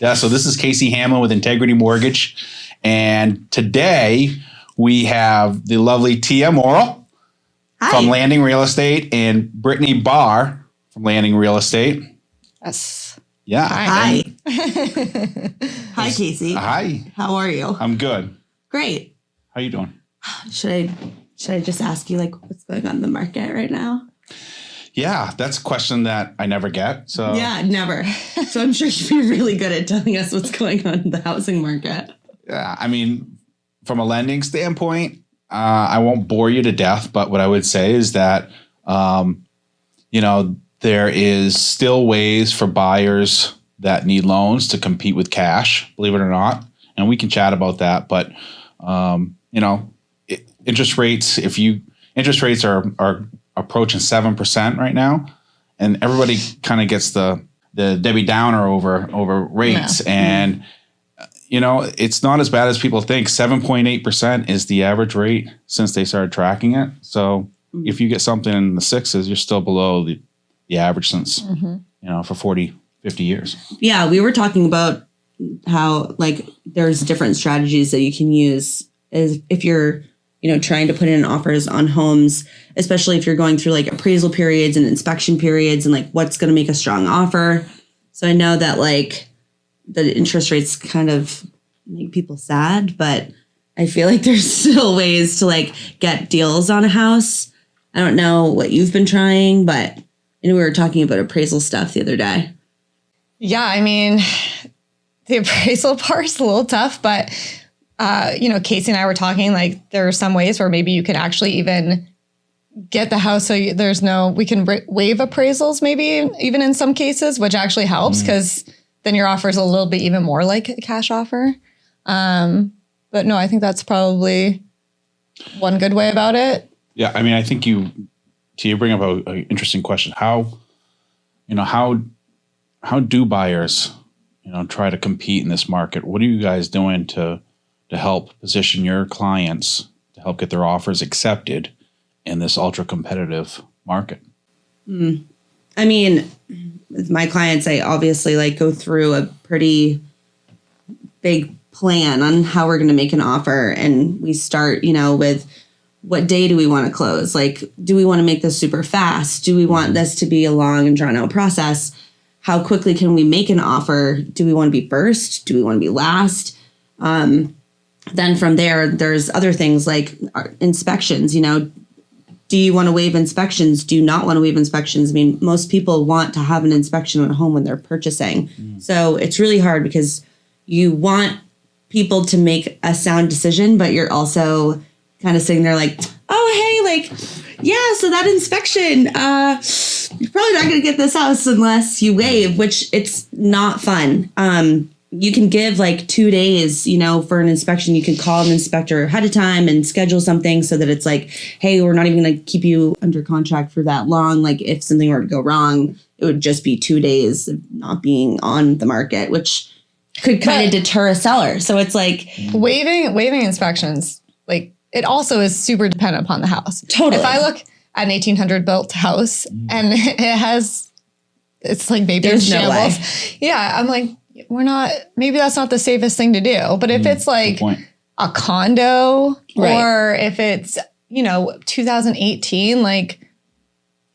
Yeah, so this is Casey Hamlin with Integrity Mortgage. And today we have the lovely Morrell from Landing Real Estate and Brittney Barr from Landing Real Estate. Yes. Yeah. Hi. Hi, Casey. Hi. How are you? I'm good. Great. How you doing? Should I just ask you, like, what's going on in the market right now? Yeah, that's a question that I never get. So yeah, never. So I'm sure you'd be really good at telling us what's going on in the housing market. Yeah, I mean, from a lending standpoint, I won't bore you to death, but what I would say is that, there is still ways for buyers that need loans to compete with cash, believe it or not. And we can chat about that. But, interest rates, interest rates are approaching 7% right now. And everybody kind of gets the Debbie Downer over rates. Yeah. And, it's not as bad as people think. 7.8% is the average rate since they started tracking it. So if you get something in the sixes, you're still below the average since, for 40, 50 years. Yeah, we were talking about how, like, there's different strategies that you can use if you're, trying to put in offers on homes, especially if you're going through like appraisal periods and inspection periods and like what's going to make a strong offer. So I know that like the interest rates kind of make people sad, but I feel like there's still ways to like get deals on a house. I don't know what you've been trying, but I know we were talking about appraisal stuff the other day. Yeah, I mean, the appraisal part's a little tough, but Casey and I were talking, like, there are some ways where maybe you can actually even get the house. So we can waive appraisals, maybe even in some cases, which actually helps because then your offer is a little bit even more like a cash offer. But no, I think that's probably one good way about it. Yeah. I mean, I think you bring up an interesting question. How do buyers, try to compete in this market? What are you guys doing to help position your clients to help get their offers accepted in this ultra competitive market? I mean, with my clients, I obviously like go through a pretty big plan on how we're going to make an offer. And we start, with what day do we want to close? Like, do we want to make this super fast? Do we want this to be a long and drawn out process? How quickly can we make an offer? Do we want to be first? Do we want to be last? Then from there, there's other things like inspections. Do you want to waive inspections? Do you not want to waive inspections? I mean, most people want to have an inspection on a home when they're purchasing. So it's really hard because you want people to make a sound decision, but you're also kind of sitting there like, oh, hey, like, yeah, so that inspection, you're probably not going to get this house unless you waive, which it's not fun. You can give like 2 days, for an inspection. You can call an inspector ahead of time and schedule something so that it's like, hey, we're not even going to keep you under contract for that long. Like if something were to go wrong, it would just be 2 days of not being on the market, which could kind of deter a seller. So it's like waiving inspections, like it also is super dependent upon the house. Totally. If I look at an 1800 built house and it's like maybe there's no way. Yeah, I'm like, maybe that's not the safest thing to do. But if it's like a condo or if it's, 2018, like,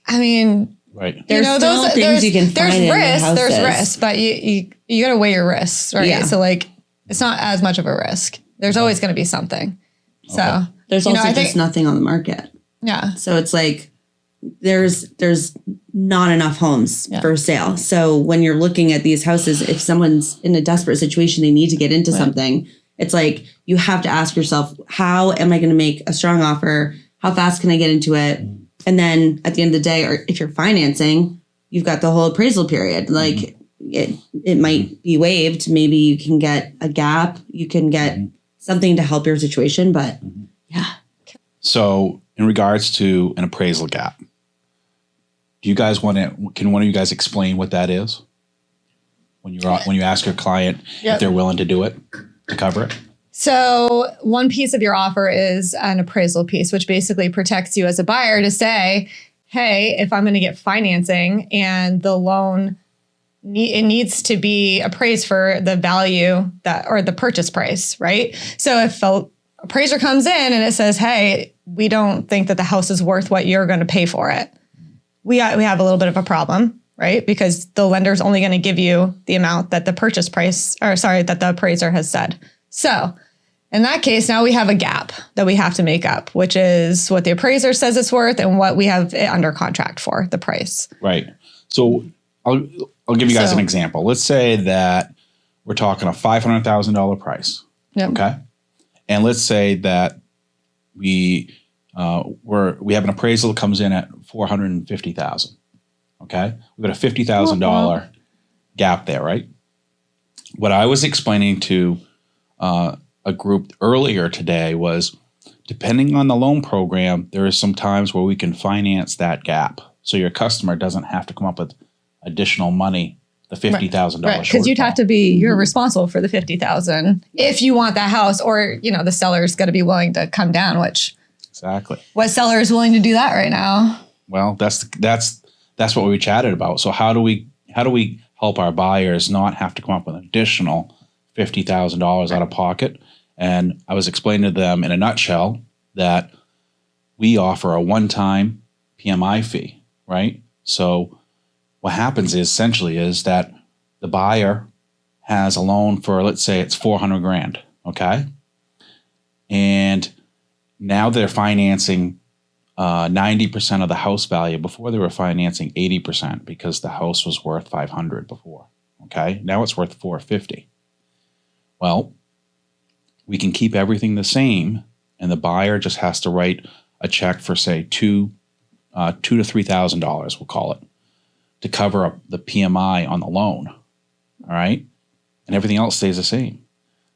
I mean, right. There's still things you can find in houses. There's risks, but you got to weigh your risks, right? Yeah. So like, it's not as much of a risk. There's always going to be something. Okay. So there's also just nothing on the market. Yeah. So it's like, there's not enough homes for sale. So when you're looking at these houses, if someone's in a desperate situation, they need to get into something. It's like, you have to ask yourself, how am I going to make a strong offer? How fast can I get into it? And then at the end of the day, or if you're financing, you've got the whole appraisal period. Like it might be waived. Maybe you can get a gap. You can get something to help your situation. But yeah. So in regards to an appraisal gap, do you guys can one of you guys explain what that is? When you ask your client if they're willing to do it, to cover it? So one piece of your offer is an appraisal piece, which basically protects you as a buyer to say, hey, if I'm going to get financing and the loan it needs to be appraised for the value or the purchase price, right? So if an appraiser comes in and it says, hey, we don't think that the house is worth what you're going to pay for it, we have a little bit of a problem, right? Because the lender's only going to give you the amount that the that the appraiser has said. So in that case, now we have a gap that we have to make up, which is what the appraiser says it's worth and what we have it under contract for, the price. Right. So I'll give you guys an example. Let's say that we're talking a $500,000 price. Yep. Okay. And let's say that we have an appraisal that comes in at $450,000. Okay. We've got a $50,000 gap there, right? What I was explaining to a group earlier today was, depending on the loan program, there is some times where we can finance that gap. So your customer doesn't have to come up with additional money, the $50,000. Right, because you're responsible for the $50,000 if you want that house, or the seller's got to be willing to come down. Which exactly, what seller is willing to do that right now? Well, that's what we chatted about. So how do we help our buyers not have to come up with an additional $50,000 out of pocket? And I was explaining to them in a nutshell that we offer a one-time PMI fee, right? So what happens is that the buyer has a loan for, let's say it's $400,000, okay? And now they're financing 90% of the house value. Before they were financing 80% because the house was worth $500,000 before, okay? Now it's worth $450,000. Well, we can keep everything the same, and the buyer just has to write a check for, say, $2,000 to $3,000, we'll call it, to cover up the PMI on the loan. All right, and everything else stays the same.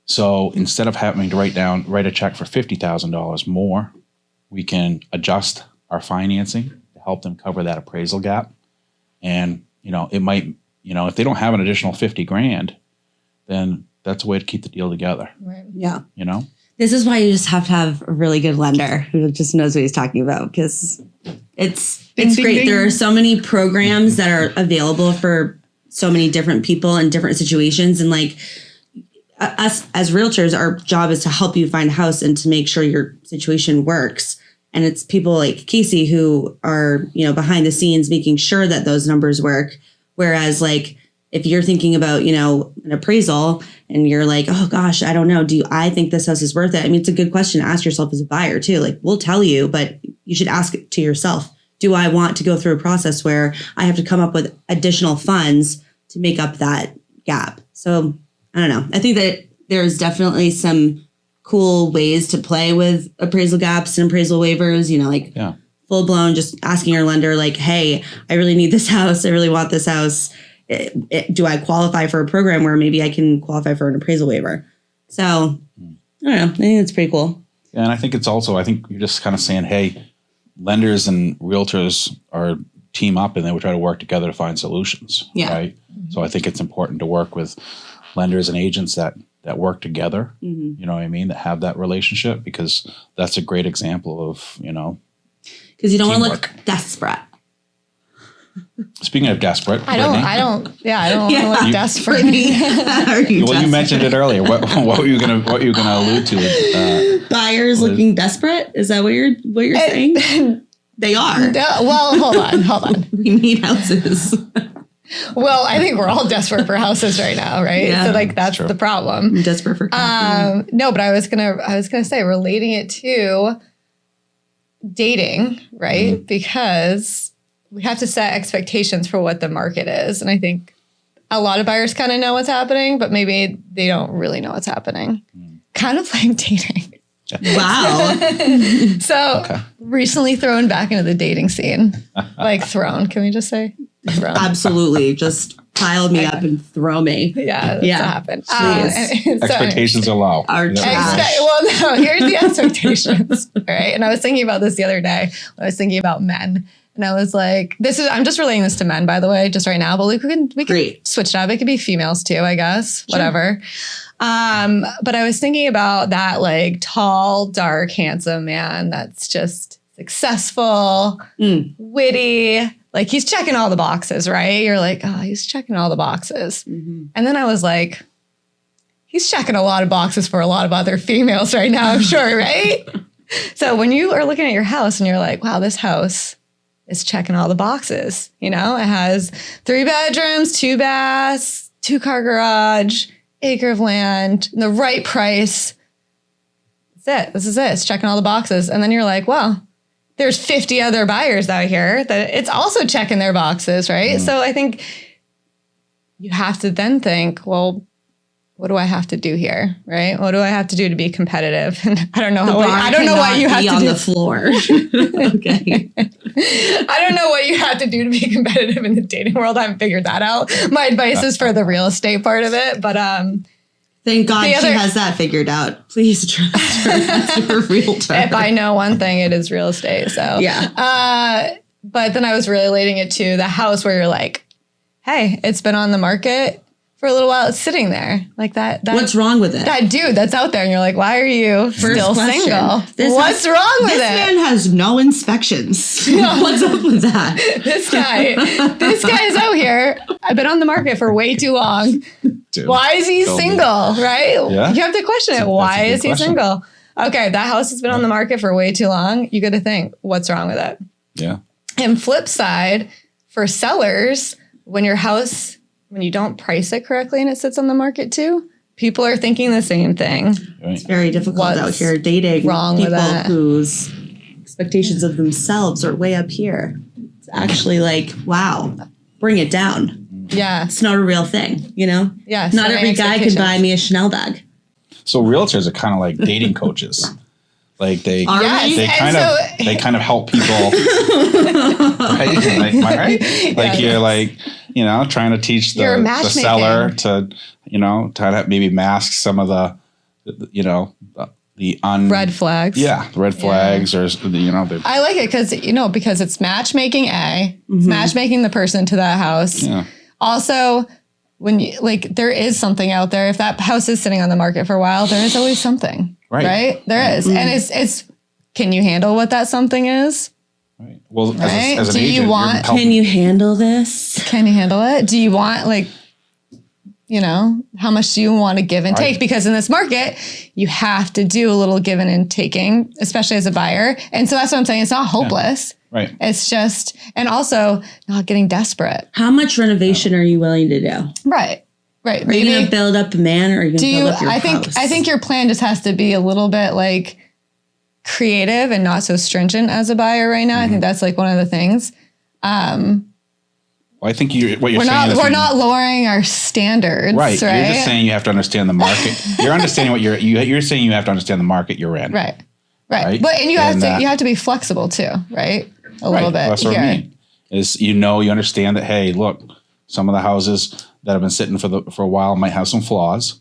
So instead of having to write a check for $50,000 more, we can adjust our financing to help them cover that appraisal gap. And it might, if they don't have an additional $50,000, then that's a way to keep the deal together. Right. Yeah. This is why you just have to have a really good lender who just knows what he's talking about, because it's great. There are so many programs that are available for so many different people in different situations. And like us as realtors, our job is to help you find a house and to make sure your situation works. And it's people like Casey who are, behind the scenes making sure that those numbers work. Whereas like, if you're thinking about, an appraisal and you're like, oh gosh, I don't know. I think this house is worth it? I mean, it's a good question to ask yourself as a buyer too. Like, we'll tell you, but you should ask it to yourself. Do I want to go through a process where I have to come up with additional funds to make up that gap? So I don't know. I think that there's definitely some cool ways to play with appraisal gaps and appraisal waivers, full blown, just asking your lender like, hey, I really need this house. I really want this house. Do I qualify for a program where maybe I can qualify for an appraisal waiver? So I don't know. I think that's pretty cool. Yeah, and I think you're just kind of saying, hey, lenders and realtors are team up and they would try to work together to find solutions. Yeah. Right. Mm-hmm. So I think it's important to work with lenders and agents that work together, mm-hmm. You know what I mean, that have that relationship, because that's a great example of, because you don't want to look desperate. Speaking of desperate, I don't want to look desperate. You mentioned it earlier. What were you gonna allude to? Buyers looking desperate? Is that what you're saying? They are. Well, hold on. We need houses. Well, I think we're all desperate for houses right now, right? Yeah, so like that's the problem. I'm desperate for coffee. No, but I was gonna say, relating it to dating, right? Mm-hmm. Because we have to set expectations for what the market is. And I think a lot of buyers kind of know what's happening, but maybe they don't really know what's happening. Kind of like dating. Wow. Recently thrown back into the dating scene. Like thrown, can we just say? Thrown. Absolutely. Just pile me up and throw me. Yeah, that's what happened. Expectations are low. No, here's the expectations. All right. And I was thinking about this the other day when I was thinking about men. And I was like, I'm just relating this to men, by the way, just right now. But like, we can switch it up. It could be females too, I guess. Sure. Whatever. But I was thinking about that like tall, dark, handsome man that's just successful, witty, like, he's checking all the boxes, right? You're like, oh, he's checking all the boxes. And then I was like, he's checking a lot of boxes for a lot of other females right now, I'm sure, right? So when you are looking at your house and you're like, wow, this house is checking all the boxes. You know, it has 3 bedrooms, 2 baths, 2-car garage, acre of land, the right price. That's it. This is it. It's checking all the boxes. And then you're like, well, there's 50 other buyers out here that it's also checking their boxes, right? So I think you have to then think, well, what do I have to do here, right? What do I have to do to be competitive? And I don't know what you have to do on the floor. Okay. I don't know what you have to do to be competitive in the dating world. I haven't figured that out. My advice is for the real estate part of it, but thank God she has that figured out. Please trust her as your realtor. If I know one thing, it is real estate. So yeah. But then I was relating it to the house where you're like, hey, it's been on the market for a little while. It's sitting there like that. What's wrong with it? That dude that's out there, and you're like, why are you still single? What's wrong with it? This man has no inspections. What's up with that? This guy is out here. I've been on the market for way too long. Dude, why is he single? Right? Yeah. You have to question it. Why is he single? Okay, that house has been on the market for way too long. You got to think, what's wrong with it? Yeah. And flip side, for sellers, when you don't price it correctly and it sits on the market too, people are thinking the same thing. Right. It's very difficult out here dating people whose expectations of themselves are way up here. It's actually like, wow, bring it down. Yeah. It's not a real thing, you know? Yeah. Not every guy can buy me a Chanel bag. So realtors are kind of like dating coaches. Like they kind of help people. Right? Like, am I right? Like you're like, you know, trying to teach the seller to, you know, try to maybe mask some of the red flags. Yeah, red flags or, you know. I like it because it's matchmaking It's matchmaking the person to that house. Yeah. Also, when you there is something out there. If that house is sitting on the market for a while, there is always something. Right? There is. And it's can you handle what that something is? Right. Well, as an agent, can you handle this? Can you handle it? Do you want how much do you want to give and take? Because in this market, you have to do a little giving and taking, especially as a buyer. And so that's what I'm saying. It's not hopeless. Yeah. Right. It's just, and also not getting desperate. How much renovation are you willing to do? Right. Right. Are you going to build up a man or are you going to build up your house? I think your plan just has to be a little bit creative and not so stringent as a buyer right now. I think that's one of the things. Well, I think we're not lowering our standards, right? You're just saying you have to understand the market. You're understanding what you're saying. You have to understand the market you're in, right? But you have to be flexible too, right? A little bit. That's what I mean. Is you understand that, hey, look, some of the houses that have been sitting for a while might have some flaws,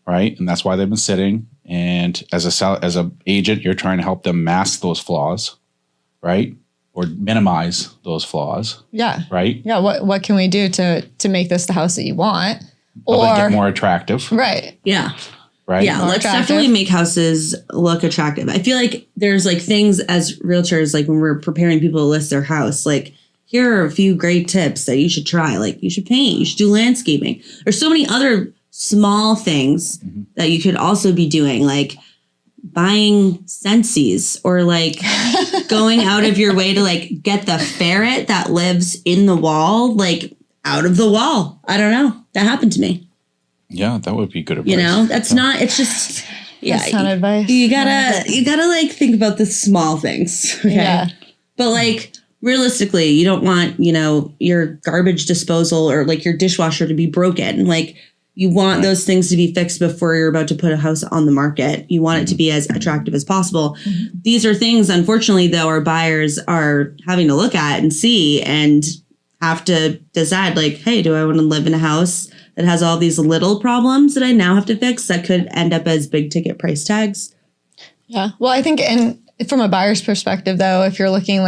right? And that's why they've been sitting. And as a agent, you're trying to help them mask those flaws, right? Or minimize those flaws. Yeah. Right? Yeah. What can we do to make this the house that you want? Or get more attractive. Right. Yeah. Right. Yeah. Let's definitely make houses look attractive. I feel like there's things as realtors, when we're preparing people to list their house, here are a few great tips that you should try. You should paint, you should do landscaping. There's so many other small things that you could also be doing, buying Scentsies or going out of your way to get the ferret that lives in the wall, out of the wall. I don't know. That happened to me. Yeah, that would be good advice. That's not, it's just, that's not advice. You gotta think about the small things. Okay? Yeah. But realistically, you don't want, your garbage disposal or your dishwasher to be broken. You want those things to be fixed before you're about to put a house on the market. You want it to be as attractive as possible. These are things, unfortunately, though, our buyers are having to look at and see and have to decide, hey, do I want to live in a house that has all these little problems that I now have to fix that could end up as big ticket price tags? Yeah. Well, I think from a buyer's perspective, though, if you're looking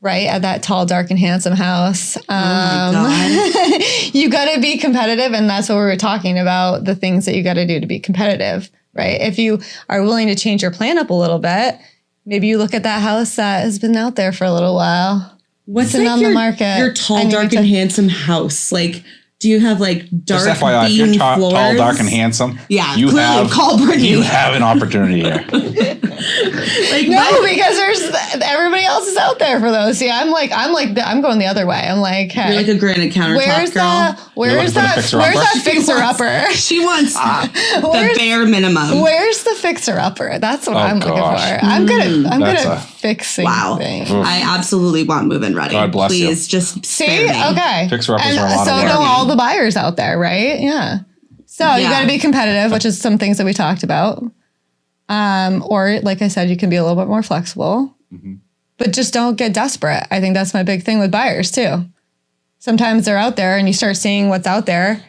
right at that tall, dark, and handsome house. Oh my God. You got to be competitive. And that's what we were talking about, the things that you got to do to be competitive, right? If you are willing to change your plan up a little bit, maybe you look at that house that has been out there for a little while. What's on the market. Your tall, I need dark, to- and handsome house? Like, do you have like dark Just FYI, if you're beam tall, floors? dark, and handsome, Yeah, you clearly have call Brittney. You have an opportunity here. Like, No, because there's everybody else is out there for those. See, I'm going the other way. I'm like, hey, You're like a granite countertop girl. Where's that fixer upper? She wants the bare minimum. Where's the fixer upper? That's what I'm looking gosh. for. I'm good That's at fixing Wow. things. I absolutely want move-in ready. God bless you. Please just See, spare me. okay. Fixer uppers And are a lot so of work. do all the buyers out there, right? Yeah. So you Yeah. got to be competitive, which is some things that we talked about. Or like I said, you can be a little bit more flexible, but just don't get desperate. I think that's my big thing with buyers too. Sometimes they're out there and you start seeing what's out there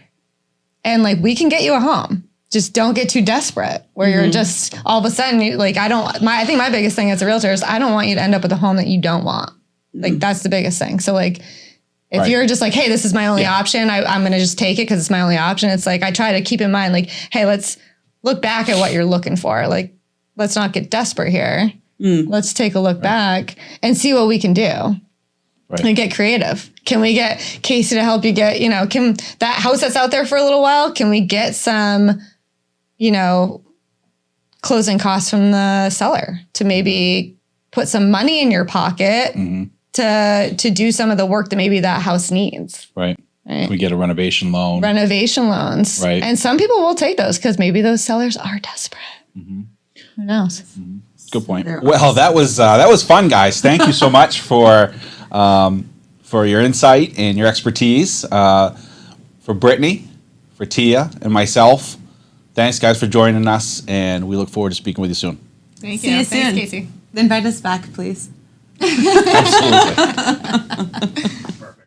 and like, we can get you a home. Just don't get too desperate where you're just all of a sudden you like, I think my biggest thing as a realtor is I don't want you to end up with a home that you don't want. Like that's the biggest thing. So like, if you're just like, hey, this is my only option, I'm going to just take it because it's my only option. It's like, I try to keep in mind, like, hey, let's look back at what you're looking for. Like, let's not get desperate here. Let's take a look back and see what we can do. Right. And get creative. Can we get Casey to help you get, can that house that's out there for a little while, can we get some, closing costs from the seller to maybe put some money in your pocket to do some of the work that maybe that house needs. Right. We get a renovation loan. Renovation loans. Right. And some people will take those because maybe those sellers are desperate. Who knows? Good point. Well, that was fun, guys. Thank you so much for your insight and your expertise. For Brittney, for Tia, and myself, thanks, guys, for joining us, and we look forward to speaking with you soon. Thank See you Thanks, soon. Casey. Invite us back, please. Absolutely.